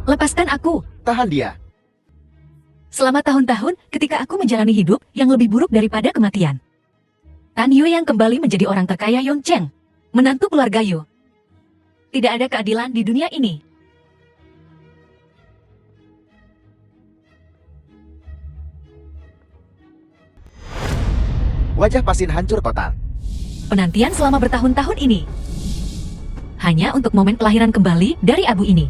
Lepaskan aku. Tahan dia. Selama tahun-tahun, ketika aku menjalani hidup yang lebih buruk daripada kematian. Tan Yue yang kembali menjadi orang terkaya Yongcheng, menantu keluarga Yu. Tidak ada keadilan di dunia ini. Wajah Pasin hancur total. Penantian selama bertahun-tahun ini. Hanya untuk momen kelahiran kembali dari abu ini.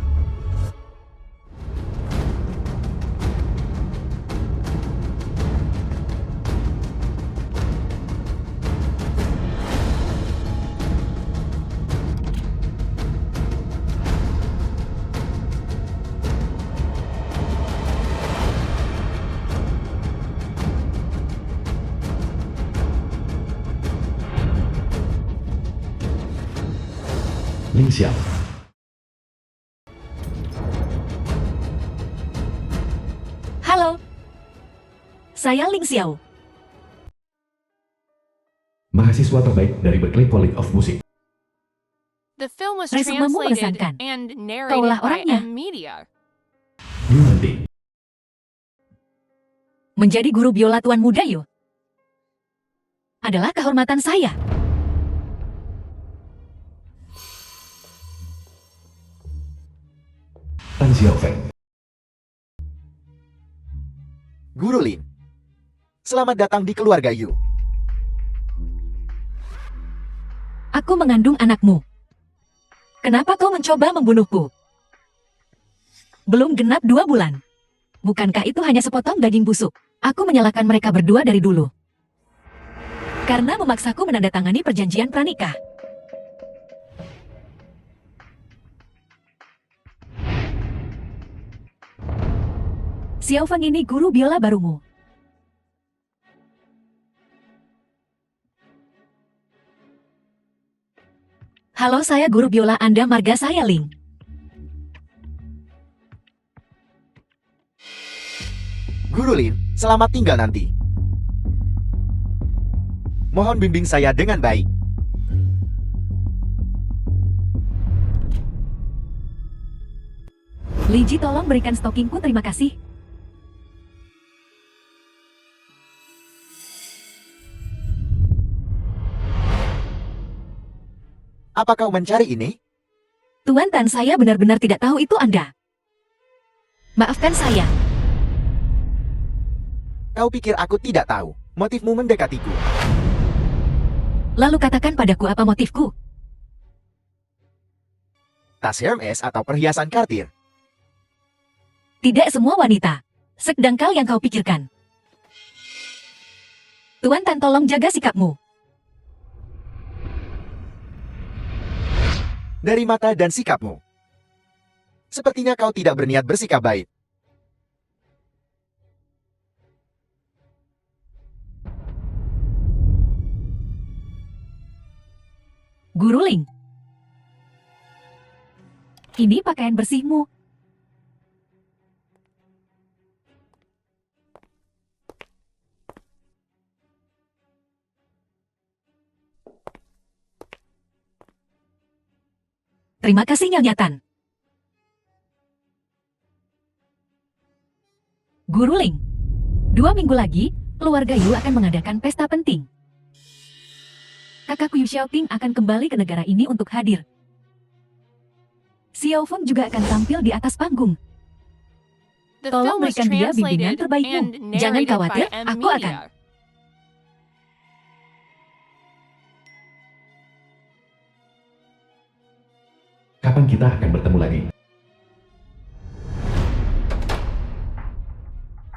Ling Xiao. Halo. Saya Ling Xiao. Mahasiswa terbaik dari Berkeley College of Music. The film was Resumamu translated mengesankan. and Kaulah narrated by orangnya. M Media. Yu Nanti. Menjadi guru biola tuan muda Yu adalah kehormatan saya. Tan Xiaofeng. Guru Lin. Selamat datang di keluarga Yu. Aku mengandung anakmu. Kenapa kau mencoba membunuhku? Belum genap 2 bulan. Bukankah itu hanya sepotong daging busuk? Aku menyalahkan mereka berdua dari dulu. Karena memaksaku menandatangani perjanjian pranikah. Xiaofeng ini guru biola barumu. Halo, saya guru biola Anda, marga saya Ling. Guru Lin, selamat tinggal nanti. Mohon bimbing saya dengan baik. Li Ji, tolong berikan stokingku, terima kasih. Apa kau mencari ini? Tuan Tan, saya benar-benar tidak tahu itu Anda. Maafkan saya. Kau pikir aku tidak tahu motifmu mendekatiku? Lalu katakan padaku apa motifku? Tas Hermes atau perhiasan Cartier? Tidak semua wanita sedangkal yang kau pikirkan. Tuan Tan, tolong jaga sikapmu. Dari mata dan sikapmu, sepertinya kau tidak berniat bersikap baik. Guru Ling. Ini pakaian bersihmu. Terima kasih, Nyonya Tan. Guru Ling. 2 minggu lagi, keluarga Yu akan mengadakan pesta penting. Kakakku Yu Xiaoting akan kembali ke negara ini untuk hadir. Xiaofeng juga akan tampil di atas panggung. The Tolong film was berikan dia bimbingan translated terbaikmu. and Jangan narrated khawatir, by M aku akan. Media. Kapan kita akan bertemu lagi?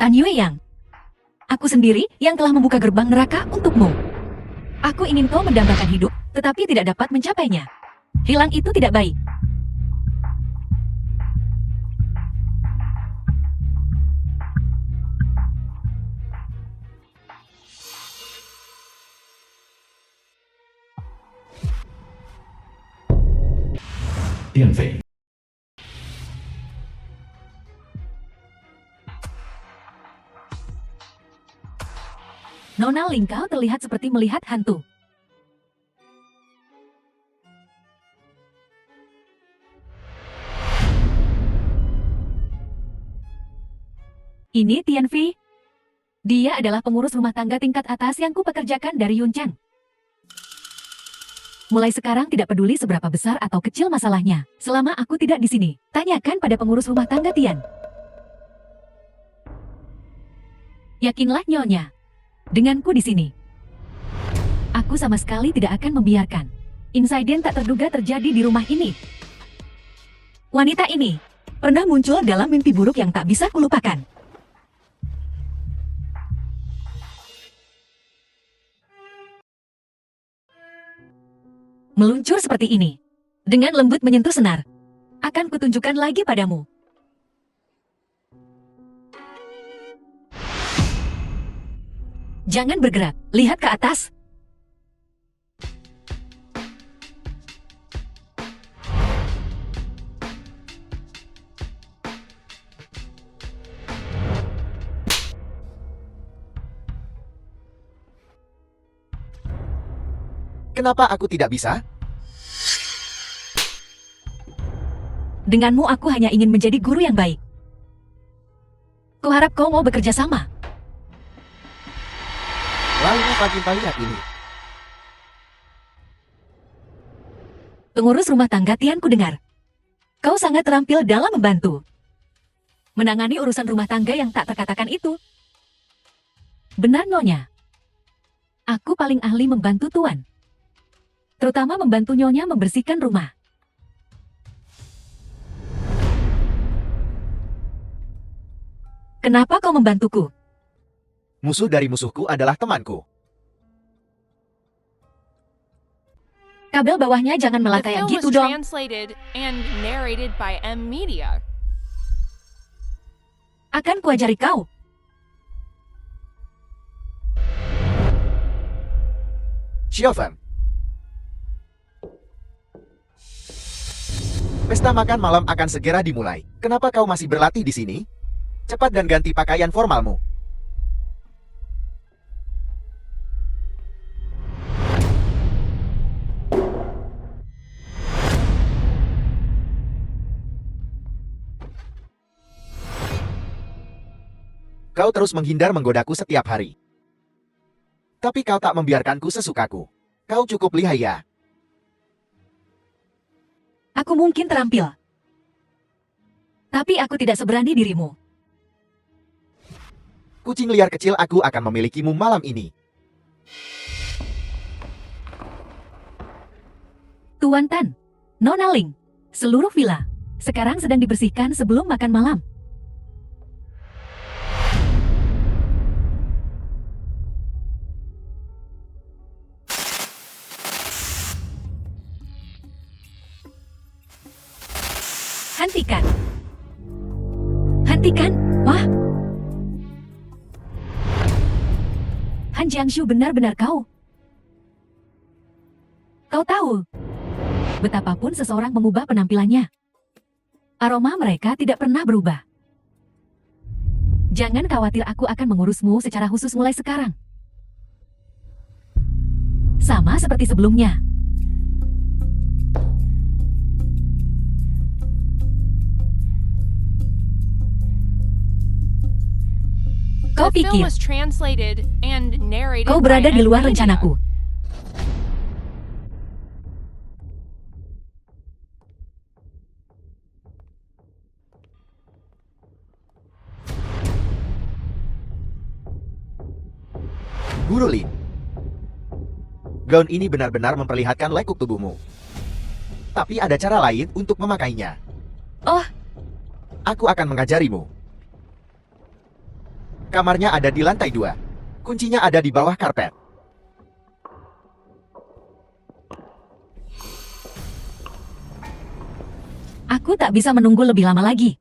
Tan Yue Yang. Aku sendiri yang telah membuka gerbang neraka untukmu. Aku ingin kau mendambakan hidup, tetapi tidak dapat mencapainya. Hilang itu tidak baik. Tian Fei. Nona Ling, kau terlihat seperti melihat hantu. Ini Tianfi. Dia adalah pengurus rumah tangga tingkat atas yang kupekerjakan dari Yunchang. Mulai sekarang tidak peduli seberapa besar atau kecil masalahnya, selama aku tidak di sini. Tanyakan pada pengurus rumah tangga Tian. Yakinlah Nyonya, denganku di sini. Aku sama sekali tidak akan membiarkan insiden tak terduga terjadi di rumah ini. Wanita ini pernah muncul dalam mimpi buruk yang tak bisa kulupakan. Meluncur seperti ini, dengan lembut menyentuh senar, akan kutunjukkan lagi padamu. Jangan bergerak, lihat ke atas. Kenapa aku tidak bisa? Denganmu aku hanya ingin menjadi guru yang baik. Kuharap kau mau bekerja sama. Lalu apa kita lihat ini? Pengurus rumah tangga Tian ku dengar. Kau sangat terampil dalam membantu. Menangani urusan rumah tangga yang tak terkatakan itu. Benar Nyonya. Aku paling ahli membantu Tuan. Terutama membantu Nyonya membersihkan rumah. Kenapa kau membantuku? Musuh dari musuhku adalah temanku. Kabel bawahnya jangan The melatih film gitu was dong. translated and narrated by M Media. Akan kuajari kau. Xiaofeng. Pesta makan malam akan segera dimulai. Kenapa kau masih berlatih di sini? Cepat dan ganti pakaian formalmu. Kau terus menghindar menggodaku setiap hari. Tapi kau tak membiarkanku sesukaku. Kau cukup lihai ya. Aku mungkin terampil. Tapi aku tidak seberani dirimu. Kucing liar kecil, aku akan memilikimu malam ini. Tuan Tan, Nona Ling, seluruh villa sekarang sedang dibersihkan sebelum makan malam. Hentikan. Hentikan. Wah. Han Jiangshu benar-benar kau. Kau tahu, betapapun seseorang mengubah penampilannya, aroma mereka tidak pernah berubah. Jangan khawatir, aku akan mengurusmu secara khusus mulai sekarang. Sama seperti sebelumnya. Kau The film pikir was translated and narrated kau by berada di M luar Media. rencanaku. Guru Lin. Gaun ini benar-benar memperlihatkan lekuk tubuhmu. Tapi ada cara lain untuk memakainya. Oh, Aku akan mengajarimu. Kamarnya ada di lantai 2. Kuncinya ada di bawah karpet. aku tak bisa menunggu lebih lama lagi.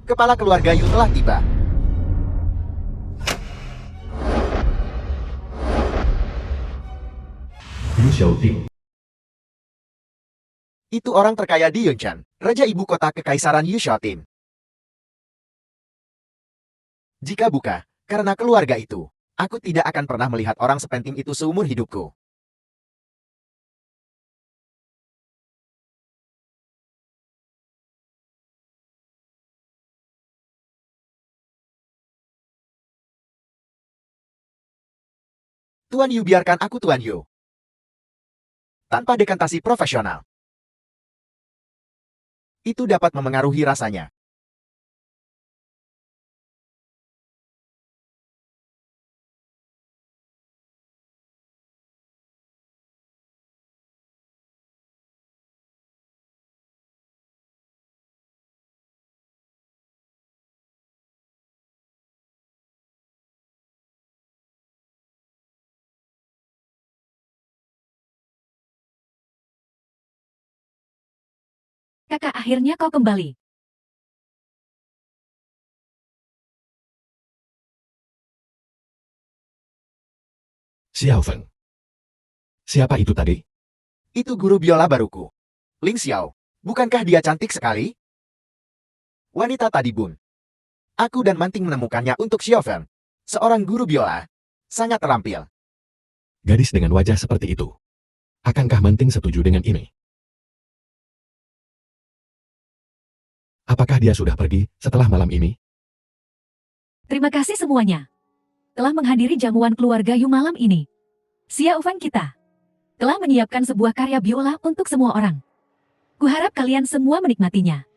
Kepala keluarga Yu telah tiba. Yu Xiaoting. Itu orang terkaya di Yunshan, raja ibu kota kekaisaran Yushotin. Jika bukan karena keluarga itu, aku tidak akan pernah melihat orang sepenting itu seumur hidupku. Tuan Yu, biarkan aku, Tuan Yu. Tanpa dekantasi profesional. Itu dapat memengaruhi rasanya. Kakak, akhirnya kau kembali. Xiao Feng. Siapa itu tadi? Itu guru biola baruku. Ling Xiao. Bukankah dia cantik sekali? Wanita tadi, Bun. Aku dan Manting menemukannya untuk Xiao Feng. Seorang guru biola. Sangat terampil. Gadis dengan wajah seperti itu. Akankah Manting setuju dengan ini? Apakah dia sudah pergi setelah malam ini? Terima kasih semuanya telah menghadiri jamuan keluarga Yu malam ini. Xiao Feng kita telah menyiapkan sebuah karya biola untuk semua orang. Kuharap kalian semua menikmatinya.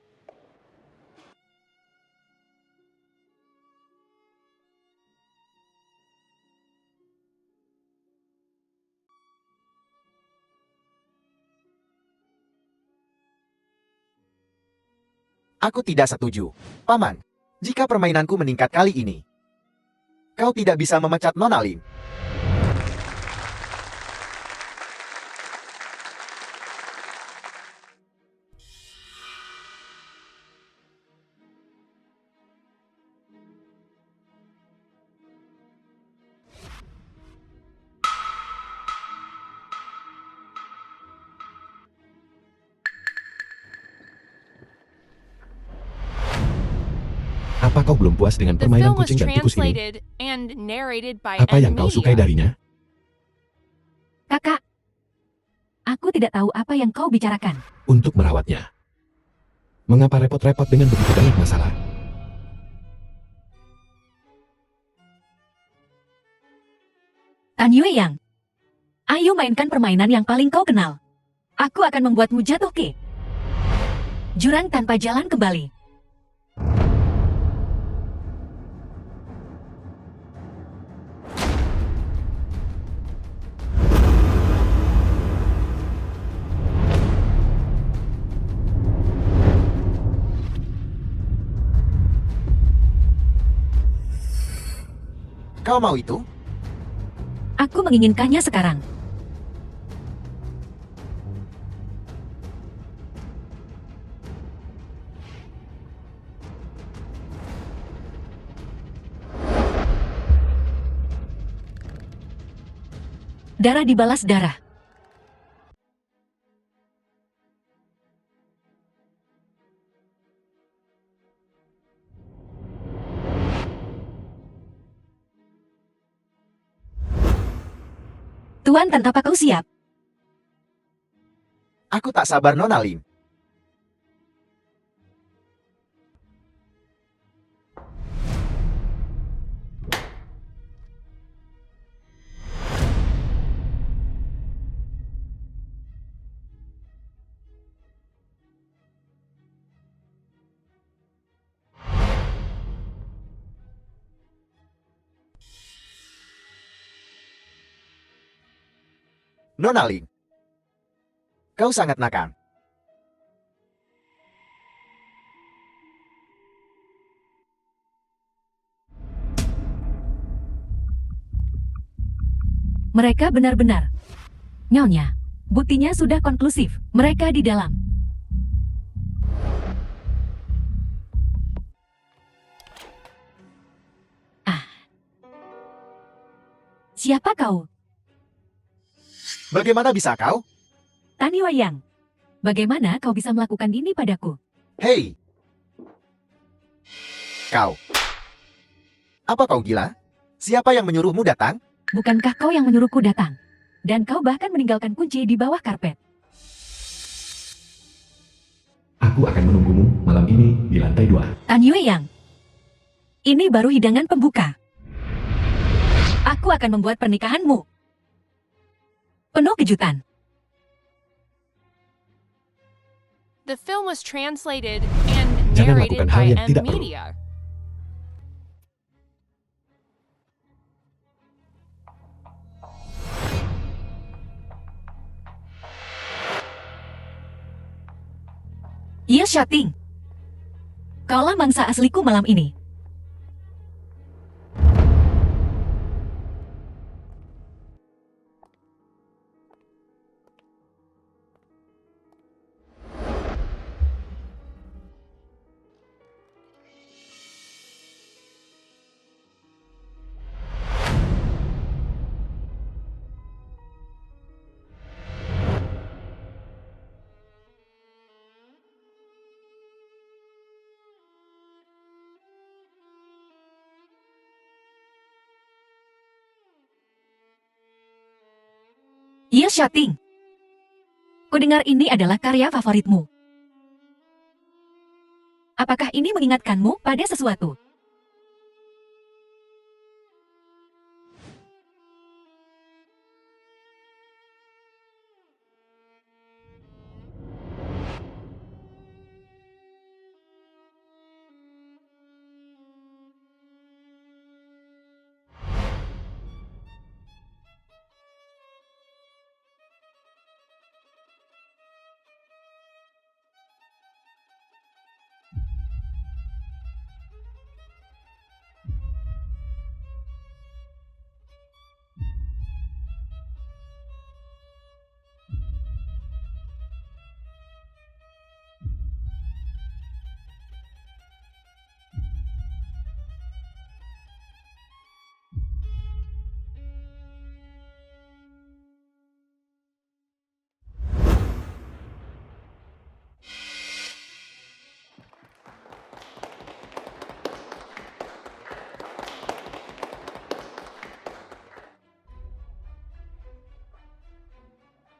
Aku tidak setuju. Paman, jika permainanku meningkat kali ini, kau tidak bisa memecat Nona Lin. Apa kau belum puas dengan The permainan film was kucing dan tikus ini? translated and narrated by Apa M yang kau sukai Media. darinya? Kakak, aku tidak tahu apa yang kau bicarakan. Untuk merawatnya. Mengapa repot-repot dengan begitu banyak masalah? Tan Yue Yang, ayo mainkan permainan yang paling kau kenal. Aku akan membuatmu jatuh ke jurang tanpa jalan kembali. Kau mau itu? Aku menginginkannya sekarang. Darah dibalas darah. Tuan Tan, apa kau siap? Aku tak sabar, Nona Lin. Nona Lin, kau sangat nakal. Mereka benar-benar. Nyonya, buktinya sudah konklusif. Mereka di dalam. Siapa kau? Bagaimana bisa kau? Tani Wayang. Bagaimana kau bisa melakukan ini padaku? Hei! Kau. Apa kau gila? Siapa yang menyuruhmu datang? Bukankah kau yang menyuruhku datang? Dan kau bahkan meninggalkan kunci di bawah karpet. Aku akan menunggumu malam ini di lantai 2. Tan Yue Yang. Ini baru hidangan pembuka. Aku akan membuat pernikahanmu Penuh kejutan. The film was translated and Jangan narrated lakukan hal by yang M tidak perlu. Media. Ye Shating. Kaulah mangsa asliku malam ini. Ye Shating. Kudengar ini adalah karya favoritmu. Apakah ini mengingatkanmu pada sesuatu?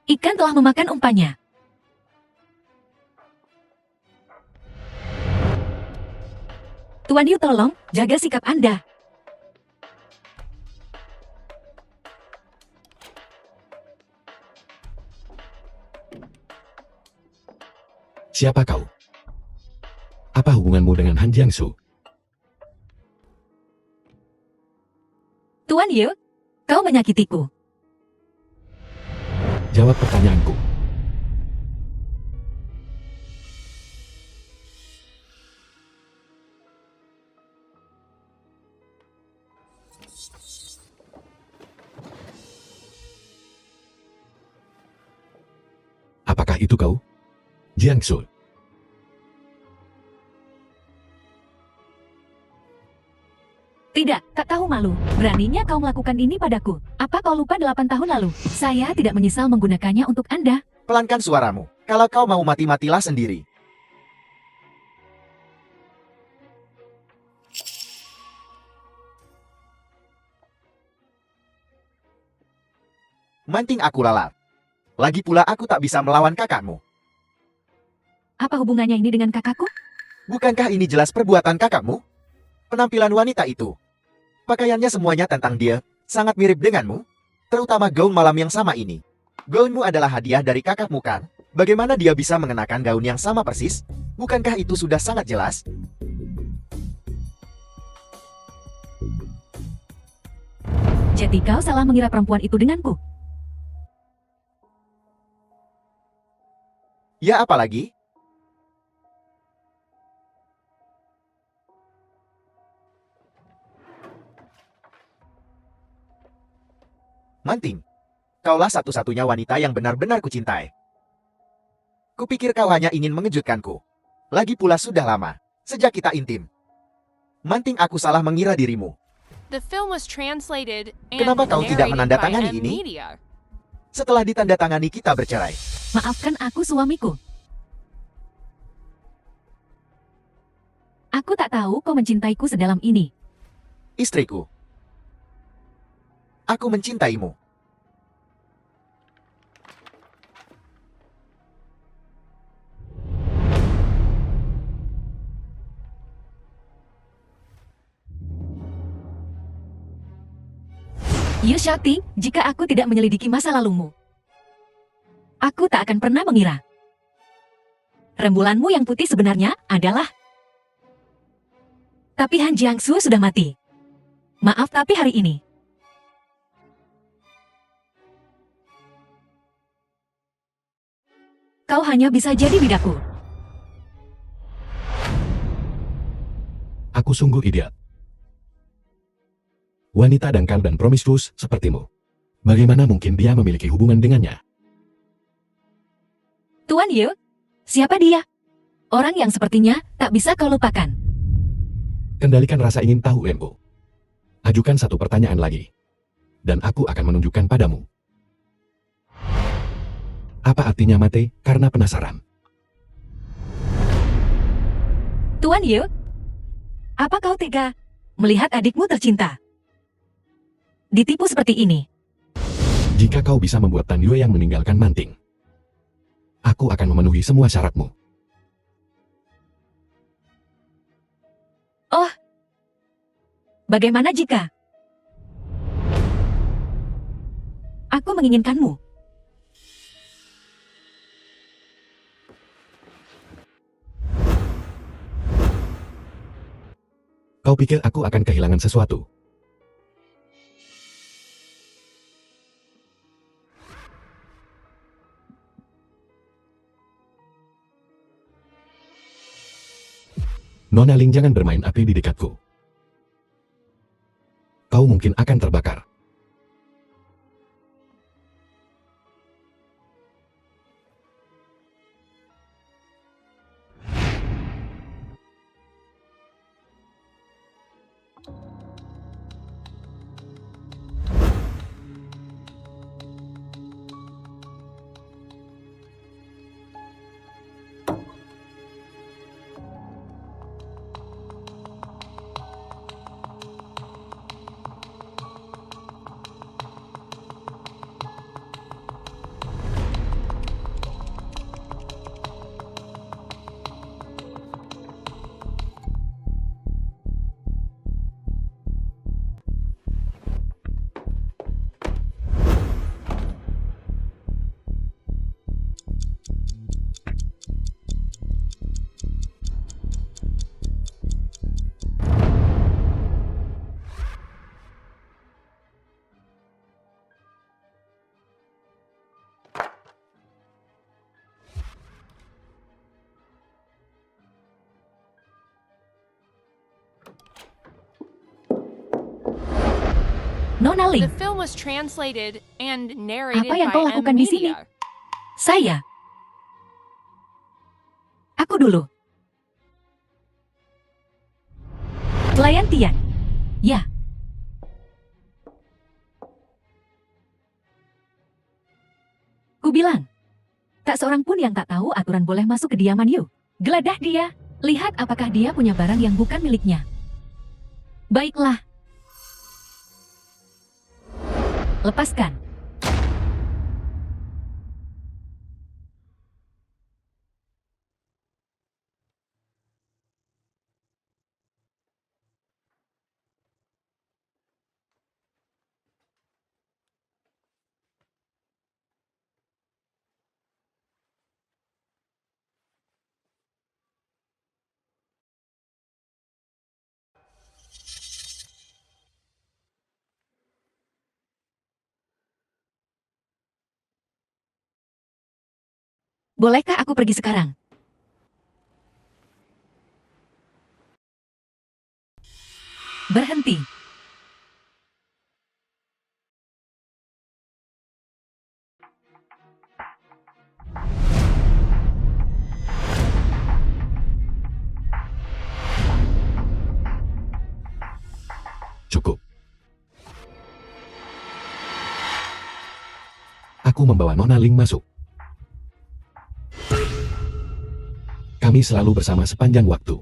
Ikan telah memakan umpannya. Tuan Yu, tolong jaga sikap Anda. Siapa kau? Apa hubunganmu dengan Han Jiangsu? Tuan Yu, kau menyakitiku. Jawab pertanyaanku. Apakah itu kau? Jiangsu. Tidak, tak tahu malu. Beraninya kau melakukan ini padaku. Apa kau lupa 8 tahun lalu? Saya tidak menyesal menggunakannya untuk Anda. Pelankan suaramu. Kalau kau mau mati-matilah sendiri. Manting aku lalat. Lagi pula aku tak bisa melawan kakakmu. Apa hubungannya ini dengan kakakku? Bukankah ini jelas perbuatan kakakmu? Penampilan wanita itu. Pakaiannya semuanya tentang dia, sangat mirip denganmu. Terutama gaun malam yang sama ini. Gaunmu adalah hadiah dari kakakmu kan? Bagaimana dia bisa mengenakan gaun yang sama persis? Bukankah itu sudah sangat jelas? Jadi kau salah mengira perempuan itu denganku. Ya apalagi? Manting, kaulah satu-satunya wanita yang benar-benar kucintai. Kupikir kau hanya ingin mengejutkanku. Lagi pula sudah lama, sejak kita intim. Manting, aku salah mengira dirimu. The film was translated and Kenapa kau tidak narrated menandatangani by M ini? Media. Setelah ditandatangani kita bercerai. Maafkan aku, suamiku. Aku tak tahu kau mencintaiku sedalam ini. Istriku. Aku mencintaimu. Yu Shating, jika aku tidak menyelidiki masa lalumu, Aku tak akan pernah mengira. Rembulanmu yang putih sebenarnya adalah... Tapi Han Jiangsu sudah mati. Maaf tapi hari ini. Kau hanya bisa jadi bidaku. Aku sungguh idiot. Wanita dangkal dan promiskuus sepertimu. Bagaimana mungkin dia memiliki hubungan dengannya? Tuan Yu, siapa dia? Orang yang sepertinya tak bisa kau lupakan. Kendalikan rasa ingin tahu Embo. Ajukan satu pertanyaan lagi. Dan aku akan menunjukkan padamu. Apa artinya mate karena penasaran? Tuan Yu, apa kau tega melihat adikmu tercinta ditipu seperti ini? Jika kau bisa membuat Tan Yue yang meninggalkan Manting, aku akan memenuhi semua syaratmu. Oh, bagaimana jika aku menginginkanmu? Kau pikir aku akan kehilangan sesuatu? Nona Ling, jangan bermain api di dekatku. Kau mungkin akan terbakar. Nona The Ling, film was translated and narrated Apa yang by kau M lakukan di sini? Media. saya. Aku dulu. Pelayan Tian. Ya. Ku bilang, tak seorang pun yang tak tahu aturan boleh masuk kediaman Yu. Geledah dia. Lihat apakah dia punya barang yang bukan miliknya. Baiklah. Lepaskan. Bolehkah aku pergi sekarang? Berhenti. Cukup. Aku membawa Nona Ling masuk. Kami selalu bersama sepanjang waktu.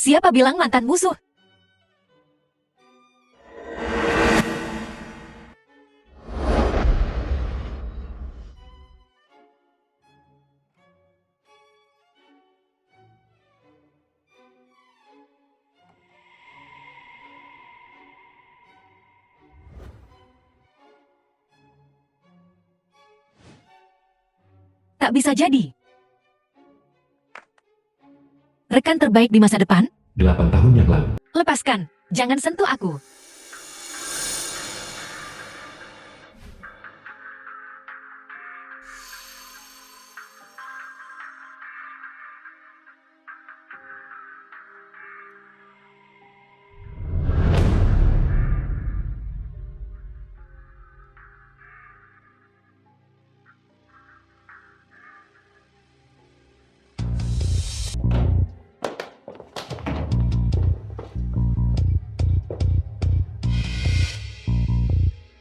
Siapa bilang mantan musuh? Tak bisa jadi. Rekan terbaik di masa depan? 8 tahun yang lalu. Lepaskan, jangan sentuh aku.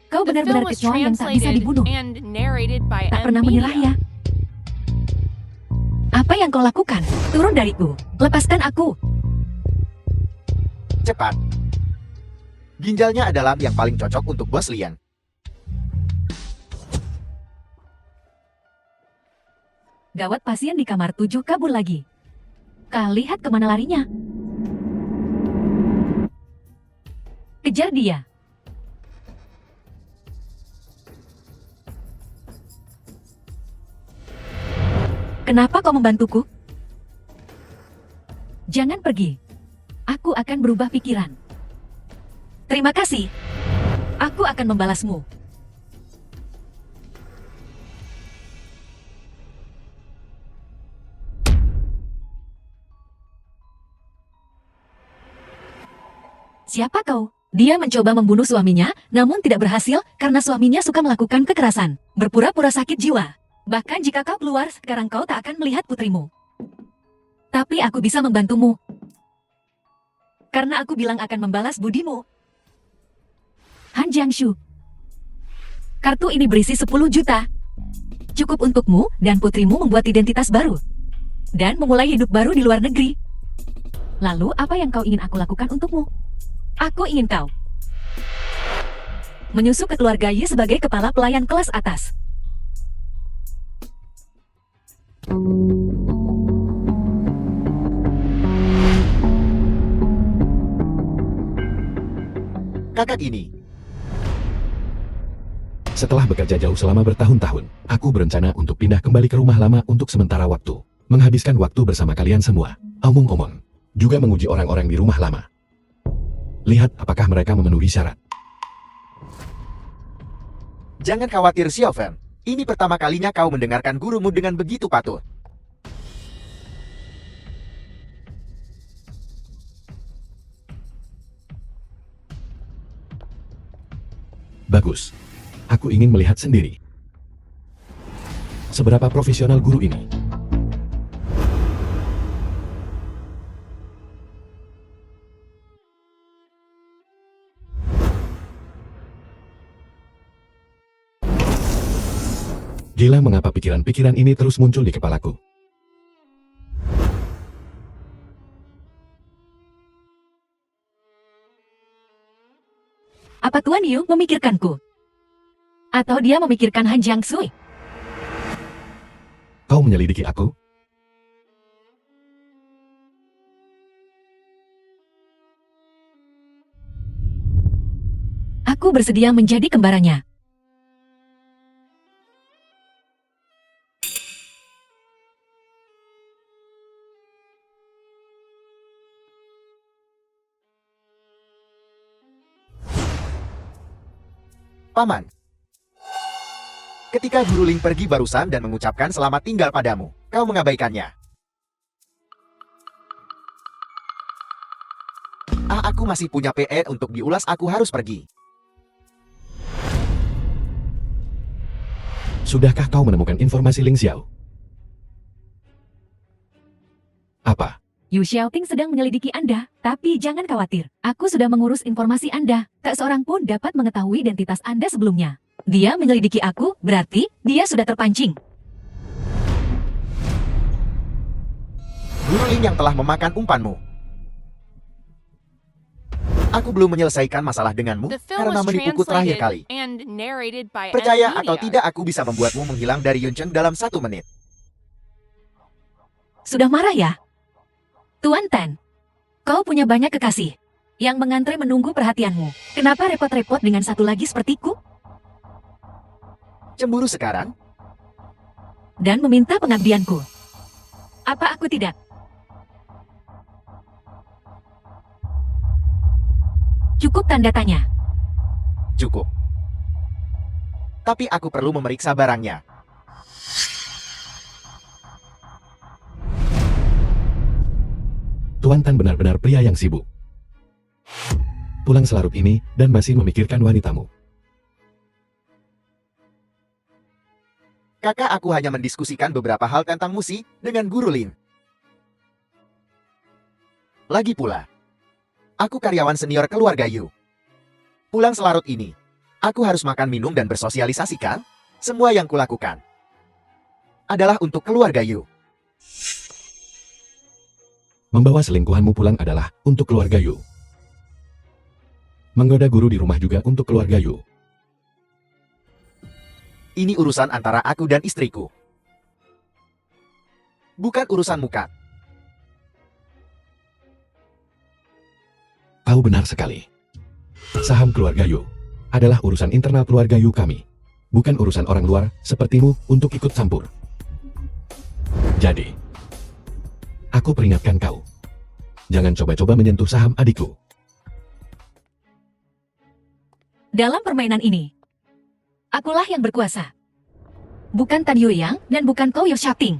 Kau The benar-benar film was kecoa yang tak bisa translated dibunuh. and narrated by Tak M. pernah menyerah Media. ya. Apa yang kau lakukan? Turun dariku. Lepaskan aku. Cepat. Ginjalnya adalah yang paling cocok untuk Bos Lian. Gawat, pasien di kamar 7 kabur lagi. Kau lihat kemana larinya. Kejar dia. Kenapa kau membantuku? Jangan pergi. Aku akan berubah pikiran. Terima kasih. Aku akan membalasmu. Siapa kau? Dia mencoba membunuh suaminya, namun tidak berhasil karena suaminya suka melakukan kekerasan. Berpura-pura sakit jiwa. Bahkan jika kau keluar, sekarang kau tak akan melihat putrimu. Tapi aku bisa membantumu. Karena aku bilang akan membalas budimu. Han Jiangshu. Kartu ini berisi 10 juta. Cukup untukmu dan putrimu membuat identitas baru. Dan memulai hidup baru di luar negeri. Lalu apa yang kau ingin aku lakukan untukmu? Aku ingin kau menyusup ke keluarga Yi sebagai kepala pelayan kelas atas. Kakak ini. Setelah bekerja jauh selama bertahun-tahun, aku berencana untuk pindah kembali ke rumah lama untuk sementara waktu. Menghabiskan waktu bersama kalian semua. Omong-omong. Juga menguji orang-orang di rumah lama. Lihat apakah mereka memenuhi syarat. Jangan khawatir, Xiaofen. Ini pertama kalinya kau mendengarkan gurumu dengan begitu patuh. Bagus. Aku ingin melihat sendiri. Seberapa profesional guru ini? Gila, mengapa pikiran-pikiran ini terus muncul di kepalaku. Apa Tuan Yu memikirkanku? Atau dia memikirkan Han Jiangsu? Kau menyelidiki aku? Aku bersedia menjadi kembarannya. Paman. Ketika Guru Ling pergi barusan dan mengucapkan selamat tinggal padamu, kau mengabaikannya. Aku masih punya PR untuk diulas, aku harus pergi. Sudahkah kau menemukan informasi Ling Xiao? Apa? Yu Xiaoting sedang menyelidiki Anda, tapi jangan khawatir. Aku sudah mengurus informasi Anda. Tak seorang pun dapat mengetahui identitas Anda sebelumnya. Dia menyelidiki aku, berarti dia sudah terpancing. Guru Ling yang telah memakan umpanmu. Aku belum menyelesaikan masalah denganmu The film karena was menipuku terakhir kali. translated and narrated by Percaya M. atau Media. tidak, aku bisa membuatmu menghilang dari Yuncheng dalam 1 menit. Sudah marah ya? Tuan Tan, kau punya banyak kekasih yang mengantre menunggu perhatianmu. Kenapa repot-repot dengan satu lagi sepertiku? Cemburu sekarang? Dan meminta pengabdianku. Apa aku tidak? Cukup tanda tanya. Cukup. Tapi aku perlu memeriksa barangnya. Tuan Tan benar-benar pria yang sibuk. Pulang selarut ini dan masih memikirkan wanitamu. Kakak, aku hanya mendiskusikan beberapa hal tentang musik dengan Guru Lin. Lagi pula, aku karyawan senior keluarga Yu. Pulang selarut ini, aku harus makan, minum, dan bersosialisasikan. Semua yang kulakukan adalah untuk keluarga Yu. Membawa selingkuhanmu pulang adalah untuk keluarga Yu. Menggoda guru di rumah juga untuk keluarga Yu. Ini urusan antara aku dan istriku. Bukan urusan muka. Kau benar sekali. Saham keluarga Yu adalah urusan internal keluarga Yu kami. Bukan urusan orang luar sepertimu untuk ikut campur. Jadi, aku peringatkan kau. Jangan coba-coba menyentuh saham adikku. Dalam permainan ini, akulah yang berkuasa. Bukan Tan Youyang dan bukan Kau Xiaoting.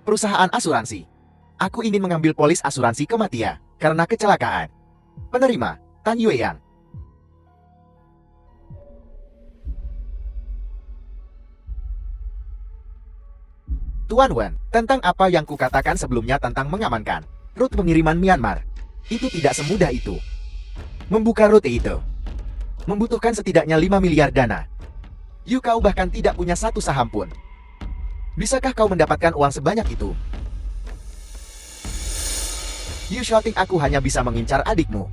Perusahaan asuransi. Aku ingin mengambil polis asuransi kematian karena kecelakaan. Penerima, Tan Youyang. Tuan Wen, tentang apa yang kukatakan sebelumnya tentang mengamankan rute pengiriman Myanmar. Itu tidak semudah itu. Membuka rute itu membutuhkan setidaknya 5 miliar dana. Kau bahkan tidak punya satu saham pun. Bisakah kau mendapatkan uang sebanyak itu? Xiaoting, aku hanya bisa mengincar adikmu.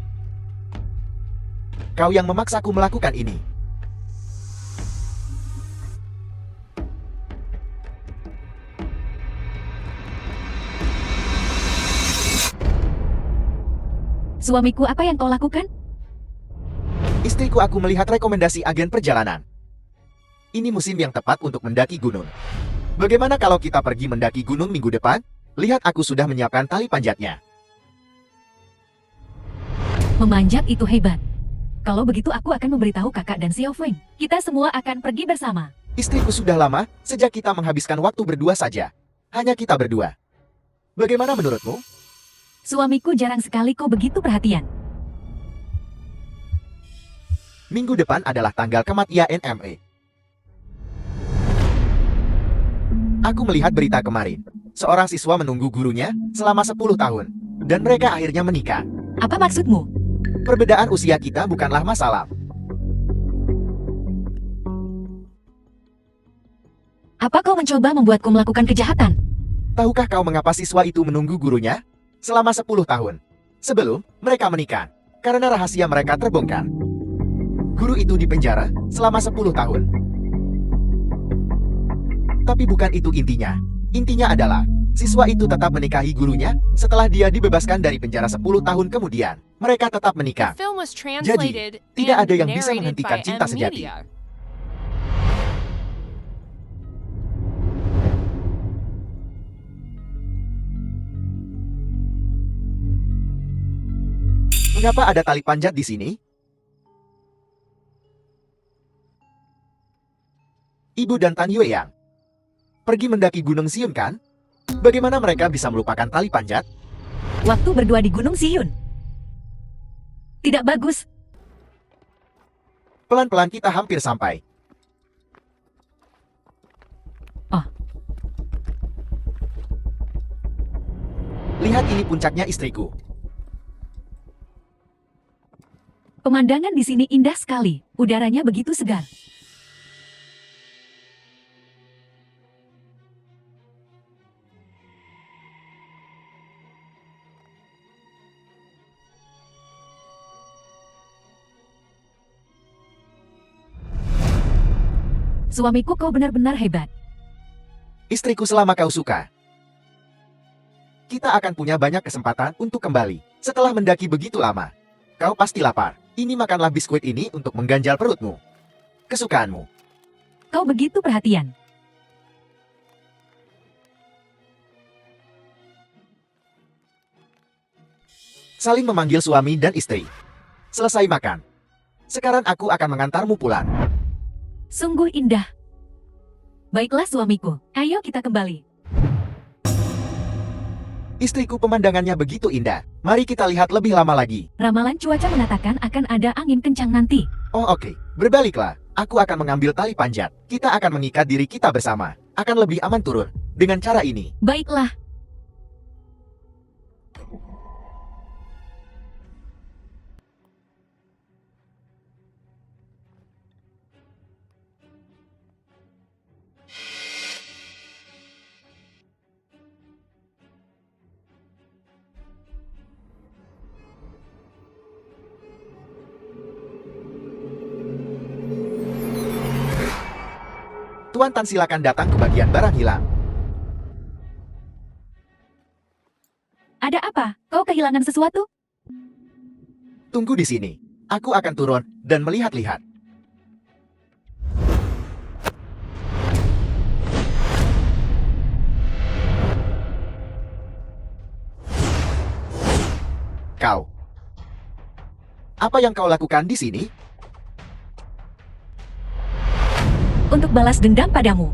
Kau yang memaksaku melakukan ini. Suamiku, apa yang kau lakukan? Istriku, aku melihat rekomendasi agen perjalanan. Ini musim yang tepat untuk mendaki gunung. Bagaimana kalau kita pergi mendaki gunung minggu depan? Lihat, aku sudah menyiapkan tali panjatnya. Memanjat itu hebat. Kalau begitu aku akan memberitahu kakak dan Xiao Feng. Kita semua akan pergi bersama. Istriku, sudah lama sejak kita menghabiskan waktu berdua saja. Hanya kita berdua. Bagaimana menurutmu? Suamiku, jarang sekali kau begitu perhatian. Minggu depan adalah tanggal kematian NME. Aku melihat berita kemarin. Seorang siswa menunggu gurunya selama 10 tahun. Dan mereka akhirnya menikah. Apa maksudmu? Perbedaan usia kita bukanlah masalah. Apa kau mencoba membuatku melakukan kejahatan? Tahukah kau mengapa siswa itu menunggu gurunya selama 10 tahun sebelum mereka menikah? Karena rahasia mereka terbongkar. Guru itu dipenjara selama 10 tahun. Tapi bukan itu intinya. Intinya adalah, siswa itu tetap menikahi gurunya setelah dia dibebaskan dari penjara 10 tahun kemudian. Mereka tetap menikah. The film was translated tidak and ada yang bisa narrated menghentikan by cinta M. sejati. Media. Mengapa ada tali panjat di sini? Ibu dan Tan Youyang pergi mendaki Gunung Siun, kan? Bagaimana mereka bisa melupakan tali panjat? Waktu berdua di Gunung Siun. Tidak bagus. Pelan-pelan, kita hampir sampai. Oh. Lihat, ini puncaknya, istriku. Pemandangan di sini indah sekali. Udaranya begitu segar. Suamiku, kau benar-benar hebat. Istriku selama kau suka. Kita akan punya banyak kesempatan untuk kembali. Setelah mendaki begitu lama. Kau pasti lapar. Ini makanlah biskuit ini untuk mengganjal perutmu. Kesukaanmu. Kau begitu perhatian. Saling memanggil suami dan istri. Selesai makan. Sekarang aku akan mengantarmu pulang. Sungguh indah. Baiklah suamiku, ayo kita kembali. Istriku, pemandangannya begitu indah. Mari kita lihat lebih lama lagi. Ramalan cuaca mengatakan akan ada angin kencang nanti. Oh oke, berbaliklah. Aku akan mengambil tali panjat. Kita akan mengikat diri kita bersama. Akan lebih aman turun. Dengan cara ini. Baiklah. Tuan Tan, silakan datang ke bagian barang hilang. Ada apa? Kau kehilangan sesuatu? Tunggu di sini. Aku akan turun dan melihat-lihat. Kau. Apa yang kau lakukan di sini? Untuk balas dendam padamu.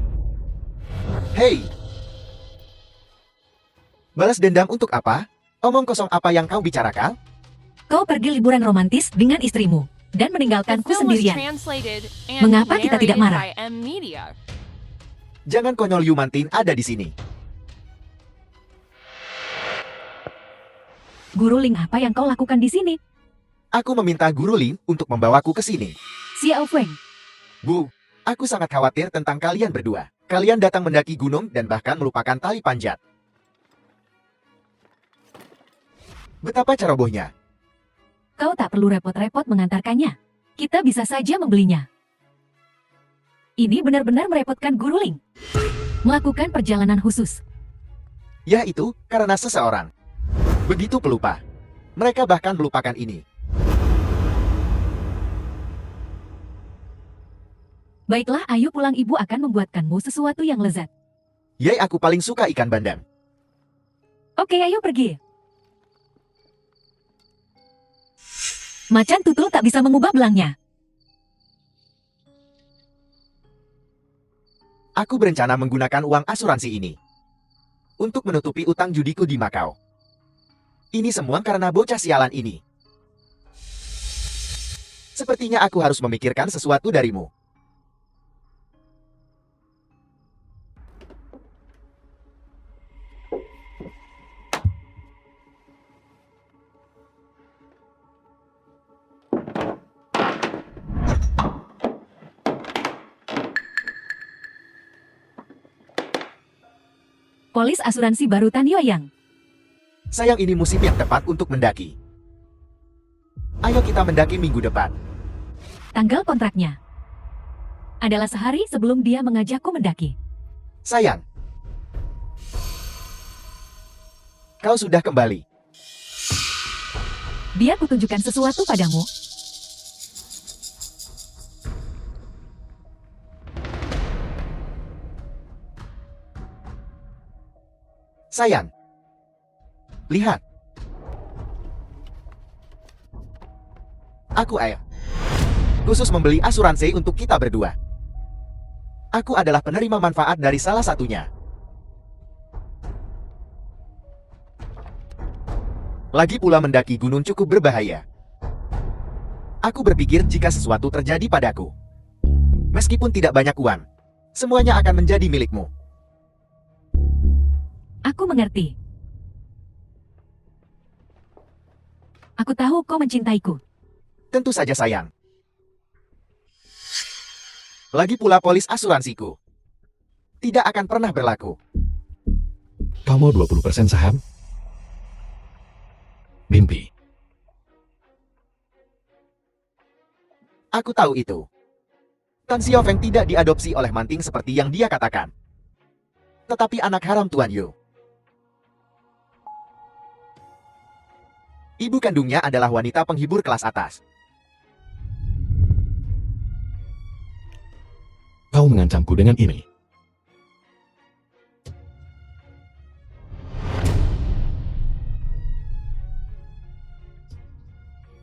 Hei! Balas dendam untuk apa? Omong kosong apa yang kau bicarakan? Kau pergi liburan romantis dengan istrimu dan The meninggalkanku film was sendirian. translated and Mengapa kita tidak marah? narrated by M Media. Jangan konyol, Yumantin ada di sini. Guru Ling, apa yang kau lakukan di sini? Aku meminta Guru Lin untuk membawaku ke sini. Xiao Feng, Bu, aku sangat khawatir tentang kalian berdua. Kalian datang mendaki gunung dan bahkan melupakan tali panjat. Betapa cerobohnya. kau tak perlu repot-repot mengantarkannya. Kita bisa saja membelinya. Ini benar-benar merepotkan Guru Ling. Melakukan perjalanan khusus. Ya itu, karena seseorang. Begitu pelupa. Mereka bahkan melupakan ini. Baiklah, ayo pulang, ibu akan membuatkanmu sesuatu yang lezat. Yai, aku paling suka ikan bandeng. Oke, ayo pergi. Macan tutul tak bisa mengubah belangnya. Aku berencana menggunakan uang asuransi ini untuk menutupi utang judiku di Makau. Ini semua karena bocah sialan ini. Sepertinya aku harus memikirkan sesuatu darimu. Polis asuransi baru Tan Yoyang. Sayang, ini musim yang tepat untuk mendaki. Ayo kita mendaki minggu depan. Tanggal kontraknya adalah sehari sebelum dia mengajakku mendaki. Sayang, kau sudah kembali. Biar kutunjukkan sesuatu padamu. Sayang, lihat. Aku air. Khusus membeli asuransi untuk kita berdua. Aku adalah penerima manfaat dari salah satunya. Lagi pula mendaki gunung cukup berbahaya. Aku berpikir jika sesuatu terjadi padaku, meskipun tidak banyak uang, semuanya akan menjadi milikmu. Aku mengerti. Aku tahu kau mencintaiku. Tentu saja sayang. Lagi pula polis asuransiku tidak akan pernah berlaku. Kau mau 20% saham? Mimpi. Aku tahu itu. Tan Xiaofeng tidak diadopsi oleh Manting seperti yang dia katakan. Tetapi anak haram Tuan Yu. Ibu kandungnya adalah wanita penghibur kelas atas. Kau mengancamku dengan ini.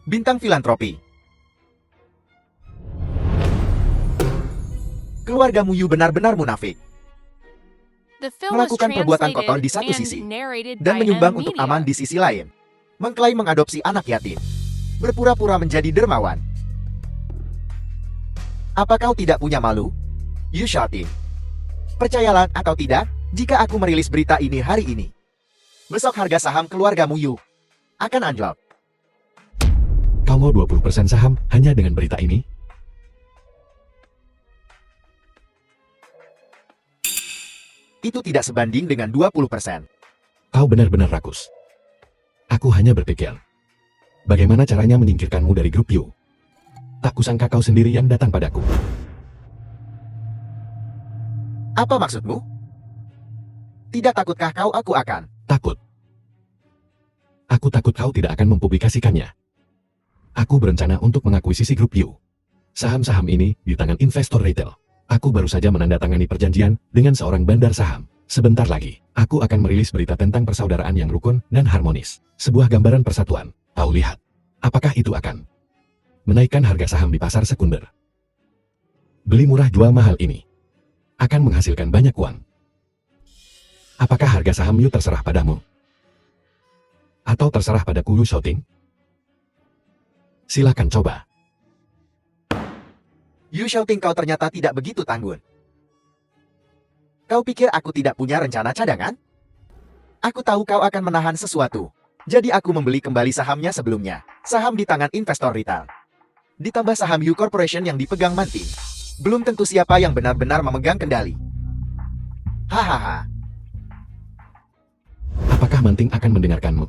Bintang filantropi. Keluarga Mu Yu benar-benar munafik. The film was Melakukan perbuatan kotor di translated satu sisi and narrated dan by menyumbang M untuk Media. aman di sisi lain. Mengklaim mengadopsi anak yatim. Berpura-pura menjadi dermawan. Apa kau tidak punya malu? Yu Xiaoting. Percayalah atau tidak, jika aku merilis berita ini hari ini, besok harga saham keluarga Mu Yu akan anjlok. Kau mau 20% saham hanya dengan berita ini? Itu tidak sebanding dengan 20%. Kau benar-benar rakus. Aku hanya berpikir, bagaimana caranya menyingkirkanmu dari grup Yu? Tak kusangka kau sendiri yang datang padaku. Apa maksudmu? Tidak takutkah kau aku akan? Takut. Aku takut kau tidak akan mempublikasikannya. Aku berencana untuk mengakuisisi grup Yu. Saham-saham ini di tangan investor retail. Aku baru saja menandatangani perjanjian dengan seorang bandar saham. Sebentar lagi, aku akan merilis berita tentang persaudaraan yang rukun dan harmonis. Sebuah gambaran persatuan. Kau lihat. Apakah itu akan menaikkan harga saham di pasar sekunder? Beli murah jual mahal ini akan menghasilkan banyak uang. Apakah harga saham Yu terserah padamu? Atau terserah padaku Yu Xiaoting? Silakan coba. Yu Xiaoting, kau ternyata tidak begitu tanggun. Kau pikir aku tidak punya rencana cadangan? Aku tahu kau akan menahan sesuatu. Jadi aku membeli kembali sahamnya sebelumnya. Saham di tangan investor retail. Ditambah saham Yu Corporation yang dipegang Manting. Belum tentu siapa yang benar-benar memegang kendali. Hahaha. Apakah Manting akan mendengarkanmu?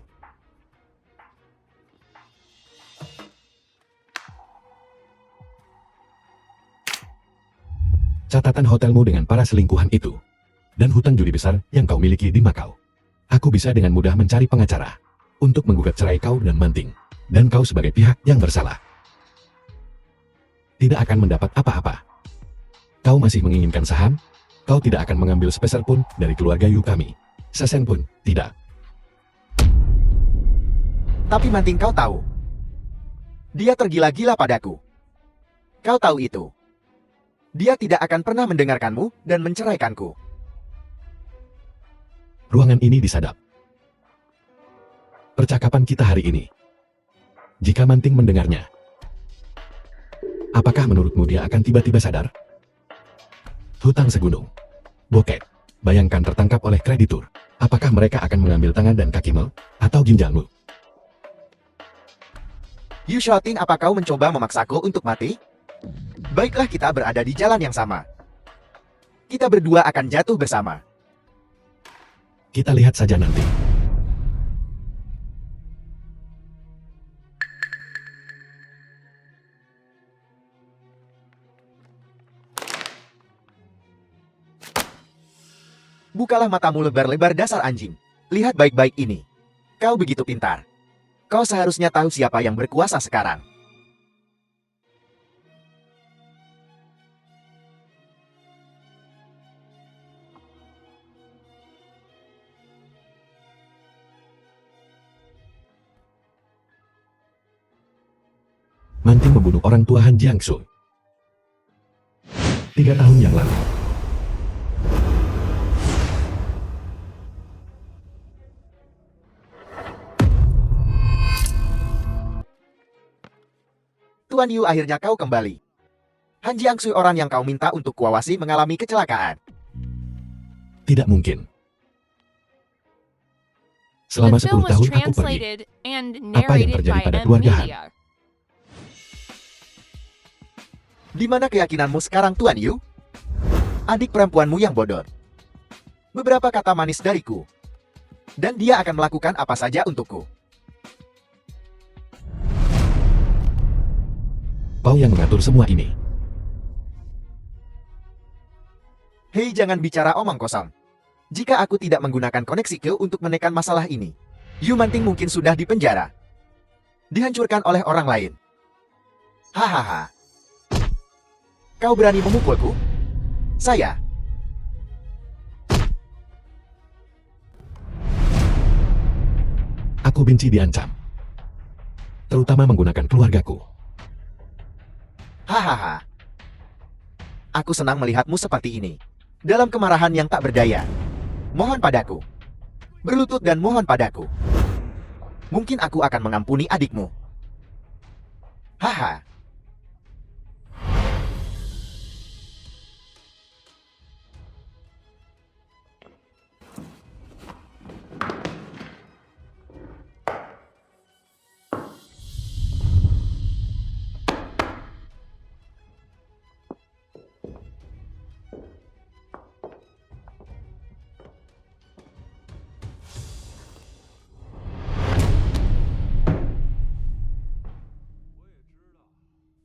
Catatan hotelmu dengan para selingkuhan itu, dan hutang judi besar yang kau miliki di Makau. Aku bisa dengan mudah mencari pengacara untuk menggugat cerai kau dan Manting, dan kau sebagai pihak yang bersalah tidak akan mendapat apa-apa. Kau masih menginginkan saham? Kau tidak akan mengambil sepeser pun dari keluarga Yu kami. Sesen pun tidak. Tapi Manting, kau tahu. Dia tergila-gila padaku. Kau tahu itu. Dia tidak akan pernah mendengarkanmu dan menceraikanku. Ruangan ini disadap. Percakapan kita hari ini. Jika Manting mendengarnya, apakah menurutmu dia akan tiba-tiba sadar? Hutang segunung. Bokek. Bayangkan tertangkap oleh kreditur. Apakah mereka akan mengambil tangan dan kakimu? Atau ginjalmu? Yu Xiaoting, apa kau mencoba memaksaku untuk mati? Baiklah, kita berada di jalan yang sama. Kita berdua akan jatuh bersama. Kita lihat saja nanti. Bukalah matamu lebar-lebar, dasar anjing. Lihat baik-baik ini. Kau begitu pintar. Kau seharusnya tahu siapa yang berkuasa sekarang. Manting membunuh orang tua Han Jiangsu 3 tahun yang lalu. Tuan Yu, akhirnya kau kembali. Han Jiangsu, orang yang kau minta untuk kuawasi, mengalami kecelakaan. Tidak mungkin. The Selama film 10 was tahun aku pergi. translated and Apa yang narrated terjadi by pada M keluarga Han? Media. Di mana keyakinanmu sekarang, Tuan Yu? Adik perempuanmu yang bodoh. Beberapa kata manis dariku. Dan dia akan melakukan apa saja untukku. Kau yang mengatur semua ini. Hei, jangan bicara omong kosong. Jika aku tidak menggunakan koneksi Q untuk menekan masalah ini, Yu Manting mungkin sudah dipenjara. Dihancurkan oleh orang lain. Hahaha. Kau berani memukulku? Saya. Aku benci diancam. Terutama menggunakan keluargaku. Hahaha. Aku senang melihatmu seperti ini. Dalam kemarahan yang tak berdaya. Mohon padaku. Berlutut dan mohon padaku. Mungkin aku akan mengampuni adikmu. Haha.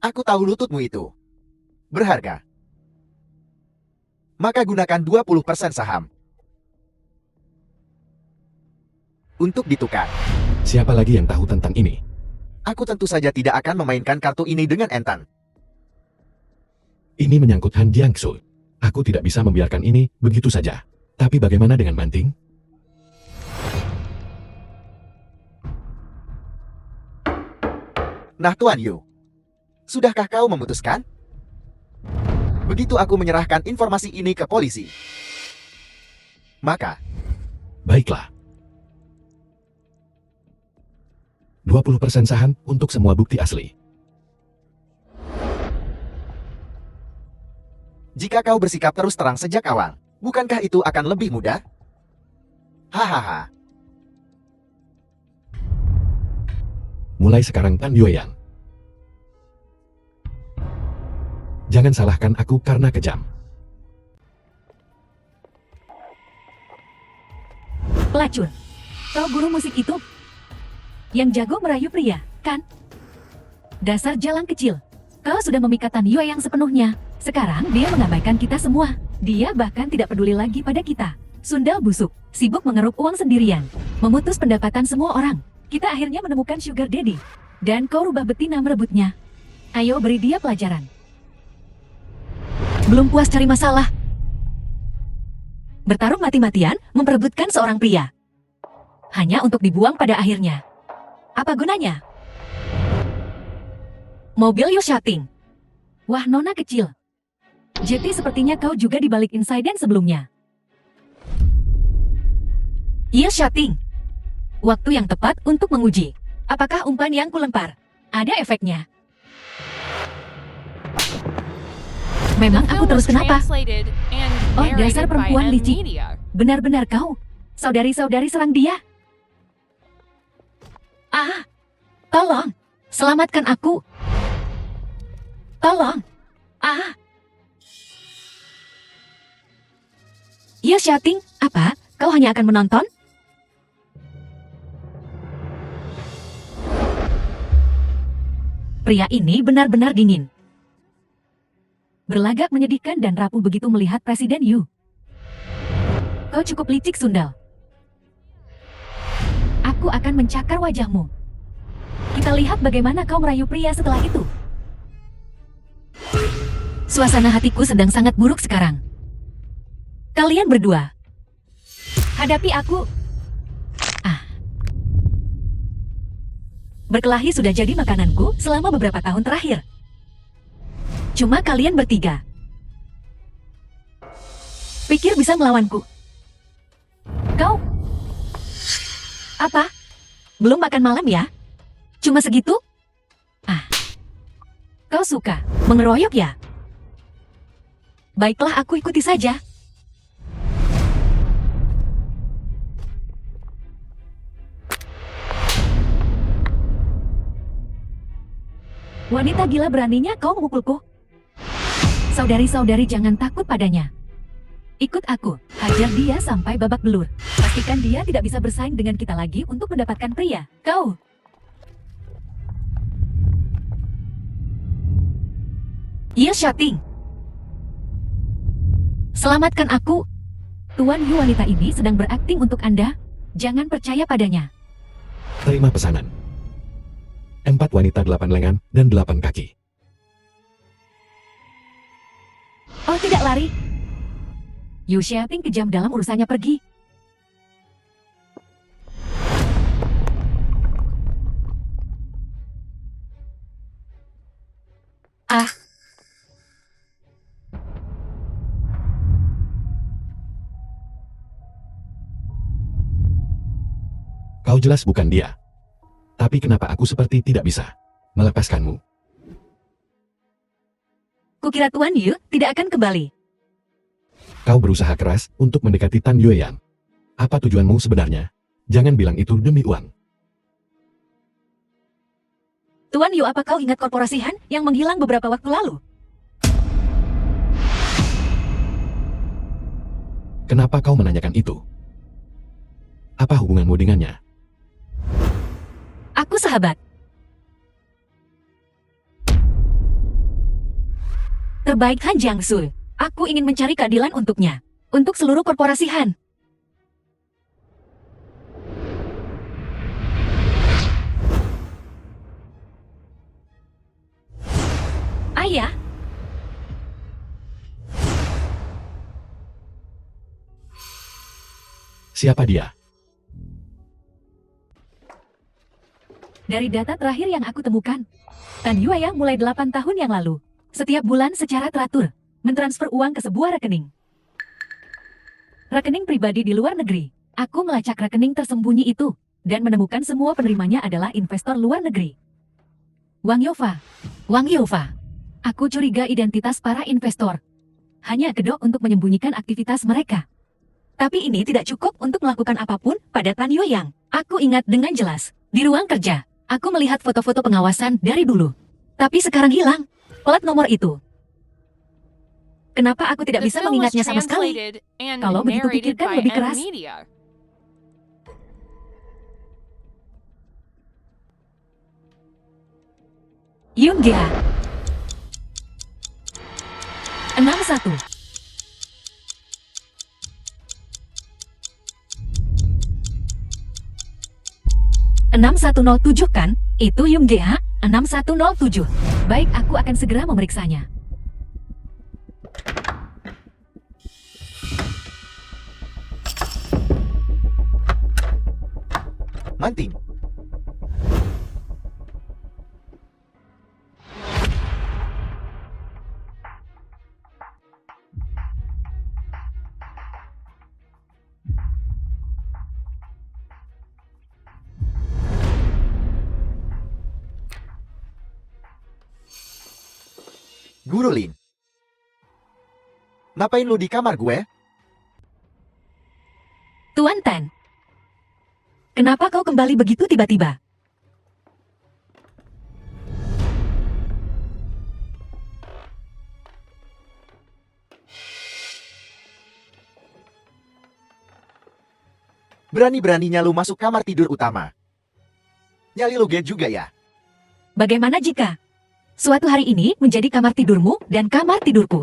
Aku tahu lututmu itu berharga. Maka gunakan 20% saham untuk ditukar. Siapa lagi yang tahu tentang ini? Aku tentu saja tidak akan memainkan kartu ini dengan Entan. Ini menyangkut Han Jiangsu. Aku tidak bisa membiarkan ini begitu saja. Tapi bagaimana dengan Manting? Nah, Tuan Yu. Sudahkah kau memutuskan? Begitu aku menyerahkan informasi ini ke polisi, maka Baiklah. 20% saham untuk semua bukti asli. jika kau bersikap terus terang sejak awal, bukankah itu akan lebih mudah? Hahaha. Mulai sekarang Tan Yueyang. Jangan salahkan aku karena kejam. Pelacur. Kau guru musik itu? Yang jago merayu pria, kan? Dasar jalan kecil. Kau sudah memikat Tan Yueyang sepenuhnya. Sekarang dia mengabaikan kita semua. Dia bahkan tidak peduli lagi pada kita. Sundal busuk, sibuk mengeruk uang sendirian. Memutus pendapatan semua orang. Kita akhirnya menemukan Sugar Daddy. Dan kau rubah betina merebutnya. Ayo beri dia pelajaran. Belum puas cari masalah. Bertarung mati-matian memperebutkan seorang pria. Hanya untuk dibuang pada akhirnya. Apa gunanya? Mobil Yoshating. Wah, nona kecil. Jetty, sepertinya kau juga di balik insiden sebelumnya. Yoshating. Waktu yang tepat untuk menguji. Apakah umpan yang kulempar ada efeknya? Memang aku terus kenapa? Oh, dasar perempuan licik. Benar-benar kau. Saudari-saudari serang dia. Ah, tolong. Selamatkan aku. Tolong. Ah. Ya, Shating, apa? Kau hanya akan menonton? Pria ini benar-benar dingin. Berlagak menyedihkan dan rapuh begitu melihat Presiden Yu. Kau cukup licik, Sundal. Aku akan mencakar wajahmu. Kita lihat bagaimana kau merayu pria setelah itu. Suasana hatiku sedang sangat buruk sekarang. Kalian berdua. Hadapi aku. Ah. Berkelahi sudah jadi makananku selama beberapa tahun terakhir. Cuma kalian bertiga. Pikir bisa melawanku? Kau? Apa? Belum makan malam ya? Cuma segitu? Ah. Kau suka mengeroyok ya? Baiklah, aku ikuti saja. Wanita gila, beraninya kau memukulku? Saudari-saudari, jangan takut padanya. Ikut aku, hajar dia sampai babak belur. Pastikan dia tidak bisa bersaing dengan kita lagi untuk mendapatkan pria. Kau. Iya, Shating. Selamatkan aku. Tuan Yu, wanita ini sedang berakting untuk Anda. Jangan percaya padanya. Terima pesanan. 4 wanita 8 lengan dan 8 kaki. Oh, tidak lari. Yu Xiaoting kejam dalam urusannya, pergi. Ah. Kau jelas bukan dia. Tapi kenapa aku seperti tidak bisa melepaskanmu? Kukira Tuan Yu tidak akan kembali. Kau berusaha keras untuk mendekati Tan Yueyang. Apa tujuanmu sebenarnya? Jangan bilang itu demi uang. Tuan Yu, apa kau ingat korporasi Han yang menghilang beberapa waktu lalu? Kenapa kau menanyakan itu? Apa hubunganmu dengannya? Aku sahabat. Terbaik Han Jiangsu. Aku ingin mencari keadilan untuknya. Untuk seluruh korporasi Han. Ayah. Siapa dia? Dari data terakhir yang aku temukan, Tan Yueyang mulai 8 tahun yang lalu, setiap bulan secara teratur, mentransfer uang ke sebuah rekening. Rekening pribadi di luar negeri. Aku melacak rekening tersembunyi itu, dan menemukan semua penerimanya adalah investor luar negeri. Wang Youfa. Wang Youfa. Aku curiga identitas para investor. Hanya kedok untuk menyembunyikan aktivitas mereka. Tapi ini tidak cukup untuk melakukan apapun pada Tan Yueyang. Aku ingat dengan jelas, di ruang kerja, aku melihat foto-foto pengawasan dari dulu. Tapi sekarang hilang, plat nomor itu. Kenapa aku tidak The bisa film was mengingatnya sama sekali? translated and Kalau begitu narrated pikirkan by lebih M keras. Media. Yoon Ga. 61. (6107) kan? Itu Yoon Ga 6107. Baik, aku akan segera memeriksanya. Manting. Guru Lin. Ngapain lu di kamar gue? Tuan Tan. Kenapa kau kembali begitu tiba-tiba? Berani-beraninya lu masuk kamar tidur utama. Nyali lu gen juga ya? Bagaimana jika suatu hari ini menjadi kamar tidurmu dan kamar tidurku?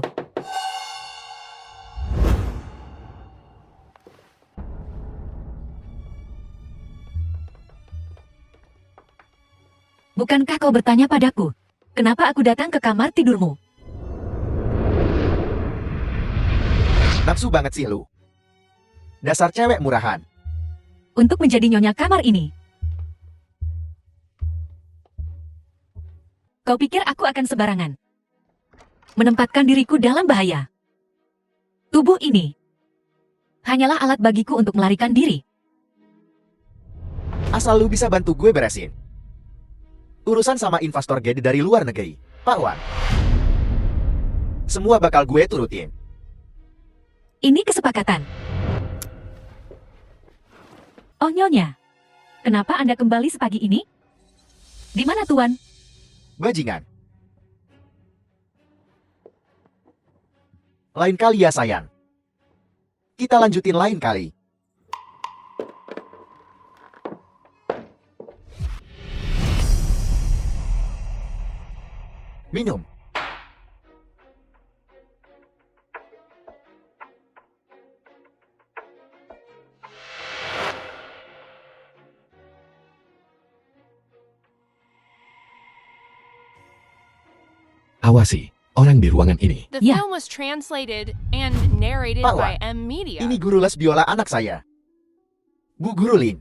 Bukankah kau bertanya padaku, kenapa aku datang ke kamar tidurmu? Nafsu banget sih lu. Dasar cewek murahan. Untuk menjadi nyonya kamar ini. Kau pikir aku akan sembarangan menempatkan diriku dalam bahaya? Tubuh ini hanyalah alat bagiku untuk melarikan diri. Asal lu bisa bantu gue beresin urusan sama investor gede dari luar negeri, Pak Wan. Semua bakal gue turutin. Ini kesepakatan. Oh Nyonya, kenapa Anda kembali sepagi ini? Di mana Tuan? Bajingan. Lain kali ya sayang. Kita lanjutin lain kali. Minum. Awasi orang di ruangan ini. The Yeah. film was translated and narrated Pak by Wan, M Media. Ini guru les biola anak saya. Bu Guru Lin.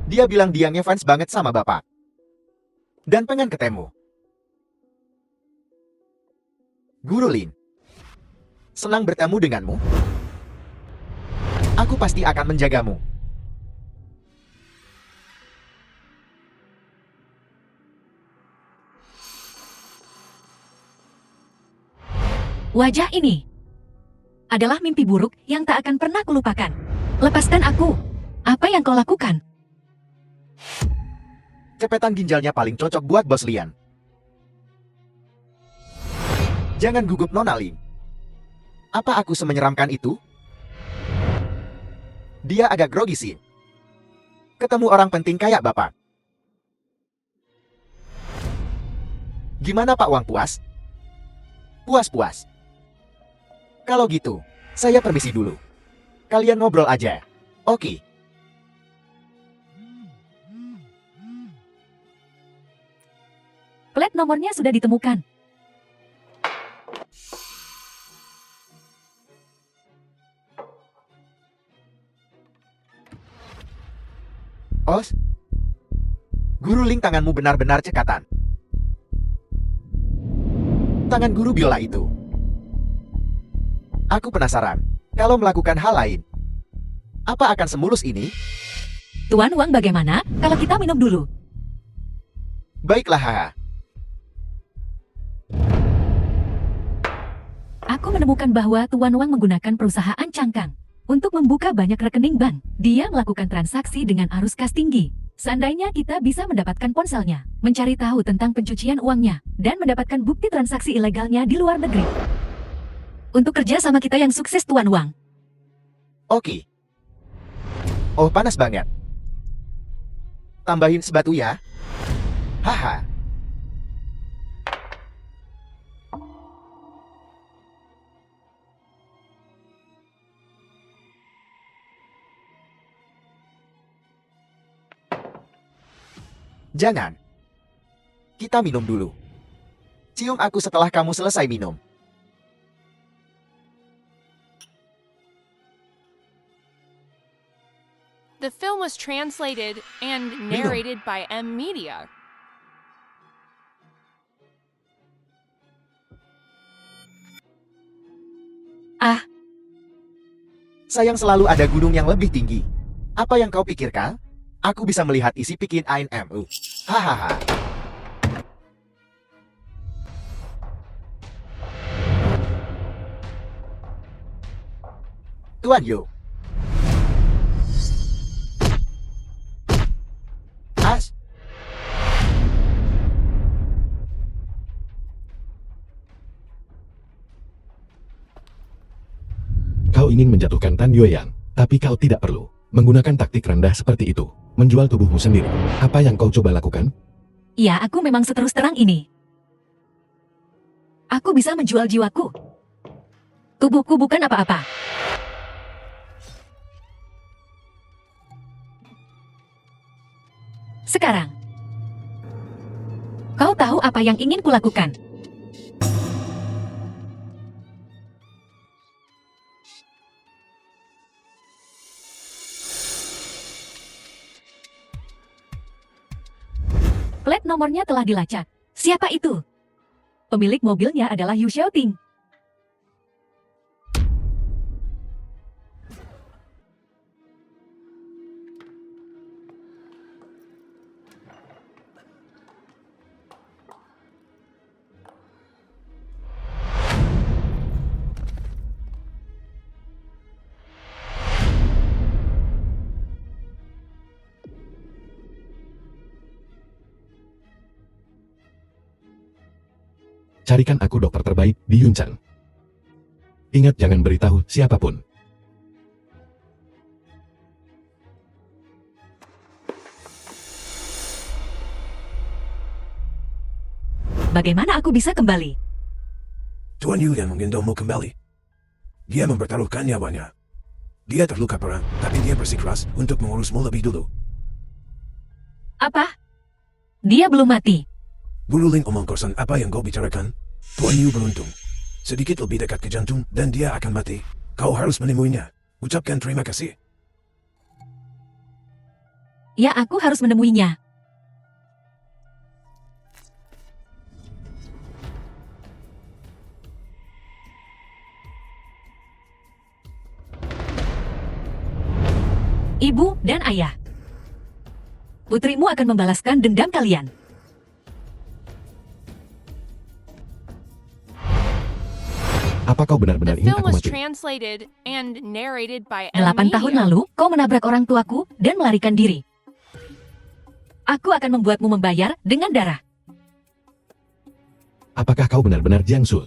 Dia bilang dia ngefans banget sama Bapak. Dan pengen ketemu. Guru Lin. Senang bertemu denganmu. Aku pasti akan menjagamu. Wajah ini adalah mimpi buruk yang tak akan pernah kulupakan. Lepaskan aku. Apa yang kau lakukan? Cepetan ginjalnya paling cocok buat Bos Lian. Jangan gugup Nona Lin. Apa aku semenyeramkan itu? Dia agak grogi sih. Ketemu orang penting kayak Bapak. Gimana Pak Wang, puas? Puas-puas. Kalau gitu, saya permisi dulu. Kalian ngobrol aja. Oke. Plat nomornya sudah ditemukan. Os? Guru Ling, tanganmu benar-benar cekatan. Tangan guru biola itu. Aku penasaran, kalau melakukan hal lain, apa akan semulus ini? Tuan Wang, bagaimana kalau kita minum dulu? Baiklah, haha. Aku menemukan bahwa Tuan Wang menggunakan perusahaan cangkang untuk membuka banyak rekening bank. Dia melakukan transaksi dengan arus kas tinggi. Seandainya kita bisa mendapatkan ponselnya, mencari tahu tentang pencucian uangnya, dan mendapatkan bukti transaksi ilegalnya di luar negeri. Untuk kerja sama kita yang sukses, Tuan Wang. Oke. Oh, panas banget. Tambahin sebatu ya. Haha. Jangan. Kita minum dulu. Cium aku setelah kamu selesai minum. The film was translated and narrated by M Media. Sayang, selalu ada gunung yang lebih tinggi. Apa yang kau pikirkan? Aku bisa melihat isi pikin ANMU. Hahaha. Tuan Yo. As. Kau ingin menjatuhkan Tan Yueyang, tapi kau tidak perlu menggunakan taktik rendah seperti itu. Menjual tubuhmu sendiri. Apa yang kau coba lakukan? Ya, aku memang seterus terang ini. Aku bisa menjual jiwaku. Tubuhku bukan apa-apa. Sekarang, kau tahu apa yang ingin kulakukan? Plat nomornya telah dilacak. Siapa itu? Pemilik mobilnya adalah Yu Xiaoting. Carikan aku dokter terbaik di Yuncheng. Ingat, jangan beritahu siapapun. Bagaimana aku bisa kembali? Tuan Yulian menggendongmu kembali. Dia mempertaruhkan nyawanya. Dia terluka parah, tapi dia bersikeras untuk mengurusmu lebih dulu. Apa? Dia belum mati. Guruling omong kosong apa yang kau bicarakan? Tuan Yu beruntung. Sedikit lebih dekat ke jantung dan dia akan mati. Kau harus menemuinya. Ucapkan terima kasih. Ya, aku harus menemuinya. Ibu dan ayah. Putrimu akan membalaskan dendam kalian. Apa kau benar-benar The ingin film aku was mati? translated and narrated by M. 8 tahun Media. lalu, kau menabrak orang tuaku dan melarikan diri. Aku akan membuatmu membayar dengan darah. Apakah kau benar-benar Jiang Su?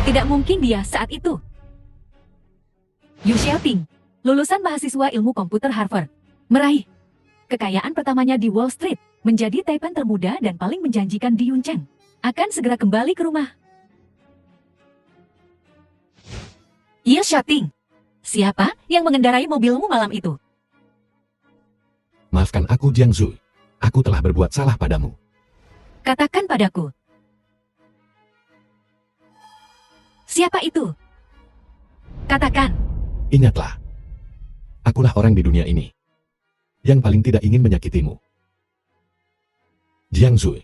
Tidak mungkin dia saat itu. Yu Xiaoting, lulusan mahasiswa ilmu komputer Harvard, meraih kekayaan pertamanya di Wall Street, menjadi taipan termuda dan paling menjanjikan di Yuncheng, akan segera kembali ke rumah. Yu Xiaoting, siapa yang mengendarai mobilmu malam itu? Maafkan aku Jiang Su. Aku telah berbuat salah padamu. Katakan padaku. Siapa itu? Katakan. Ingatlah. Akulah orang di dunia ini yang paling tidak ingin menyakitimu. Jiang Zui.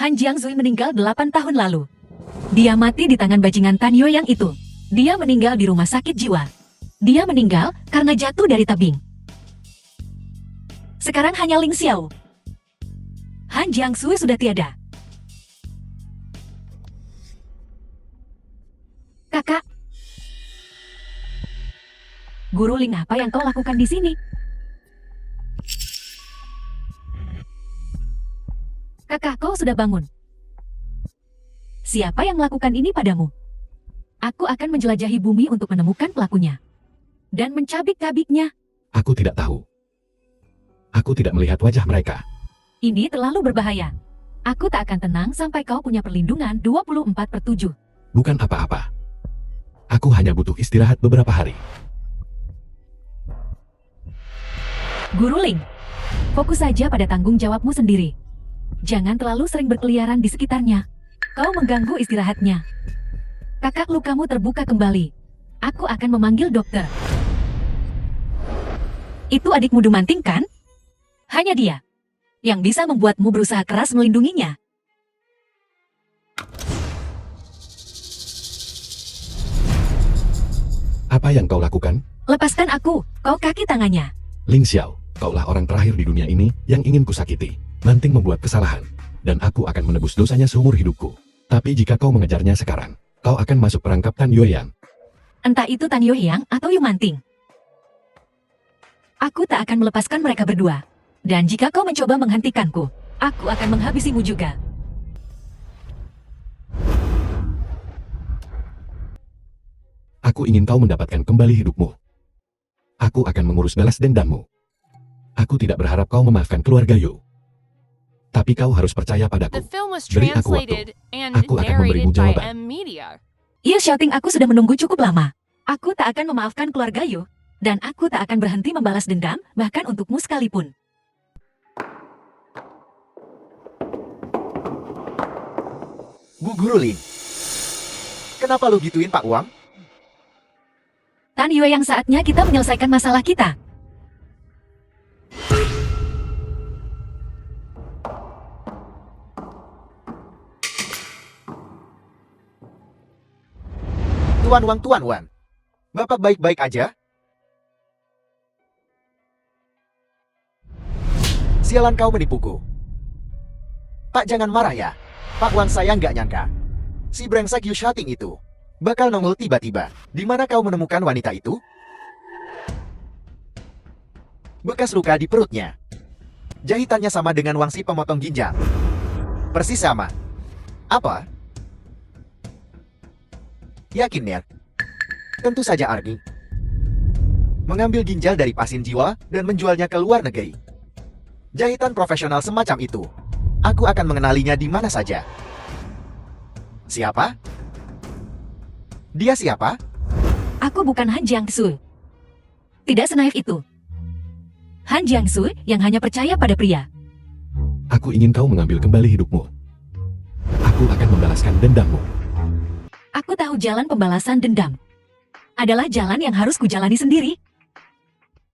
Han Jiangzui meninggal 8 tahun lalu. Dia mati di tangan bajingan Tan Youyang itu. Dia meninggal di rumah sakit jiwa. Dia meninggal karena jatuh dari tebing. Sekarang hanya Ling Xiao. Han Jiangzui sudah tiada. Kakak. Guru Ling, apa yang kau lakukan di sini? Kakak, kau sudah bangun. Siapa yang melakukan ini padamu? Aku akan menjelajahi bumi untuk menemukan pelakunya. Dan mencabik-cabiknya. Aku tidak tahu. Aku tidak melihat wajah mereka. Ini terlalu berbahaya. Aku tak akan tenang sampai kau punya perlindungan 24/7. Bukan apa-apa. Aku hanya butuh istirahat beberapa hari. Guru Ling, fokus saja pada tanggung jawabmu sendiri. Jangan terlalu sering berkeliaran di sekitarnya. Kau mengganggu istirahatnya. Kakak, lukamu terbuka kembali. Aku akan memanggil dokter. Itu adikmu Dumanting, kan? Hanya dia yang bisa membuatmu berusaha keras melindunginya. Apa yang kau lakukan? Lepaskan aku, kau kaki tangannya. Ling Xiao, kaulah orang terakhir di dunia ini yang ingin kusakiti. Manting membuat kesalahan, dan aku akan menebus dosanya seumur hidupku. Tapi jika kau mengejarnya sekarang, kau akan masuk perangkap Tan Youyang. Entah itu Tan Youyang atau Yu Manting. Aku tak akan melepaskan mereka berdua. Dan jika kau mencoba menghentikanku, aku akan menghabisimu juga. Aku ingin kau mendapatkan kembali hidupmu. Aku akan mengurus balas dendammu. Aku tidak berharap kau memaafkan keluarga Yu. Tapi kau harus percaya The padaku. film was Beri aku waktu. translated and Aku akan memberimu narrated by jawaban. M. Media. Iya, Shouting, aku sudah menunggu cukup lama. Aku tak akan memaafkan keluarga Yu. Dan aku tak akan berhenti membalas dendam, bahkan untukmu sekalipun. Bu Guru Ling. Kenapa lu gituin Pak Wang? Tan Youyang, saatnya kita menyelesaikan masalah kita. Tuan Wan. Bapak baik-baik aja? Sialan kau menipuku. Pak, jangan marah ya. Pak Wan, saya nggak nyangka. Si brengsek Yu Xiaoting itu bakal nongol tiba-tiba. Di mana kau menemukan wanita itu? Bekas luka di perutnya. Jahitannya sama dengan wangsi pemotong ginjal. Persis sama. Apa? Yakin ya? Tentu saja Ardi. Mengambil ginjal dari pasien jiwa dan menjualnya ke luar negeri. Jahitan profesional semacam itu, aku akan mengenalinya di mana saja. Siapa? Dia siapa? Aku bukan Han Jiangsu. Tidak senaif itu. Han Jiangsu yang hanya percaya pada pria. Aku ingin kau mengambil kembali hidupmu. Aku akan membalaskan dendammu. Aku tahu jalan pembalasan dendam. Adalah jalan yang harus kujalani sendiri.